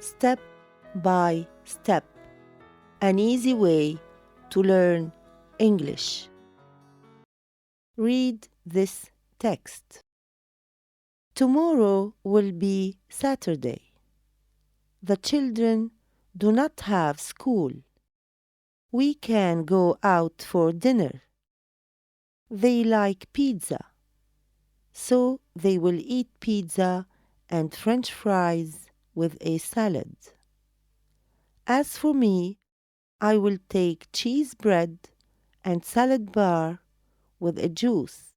step by step, an easy way to learn English. Read this text. Tomorrow will be Saturday. The children do not have school. We can go out for dinner. They like pizza, so they will eat pizza and French fries with a salad. As for me, I will take cheese bread and salad bar with a juice.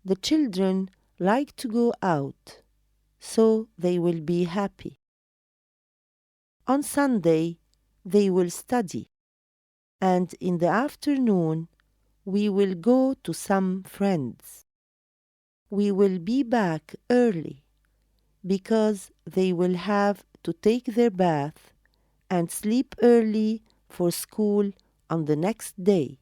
The children like to go out, so they will be happy. On Sunday, they will study, and in the afternoon, we will go to some friends. We will be back early because they will have to take their bath and sleep early for school on the next day.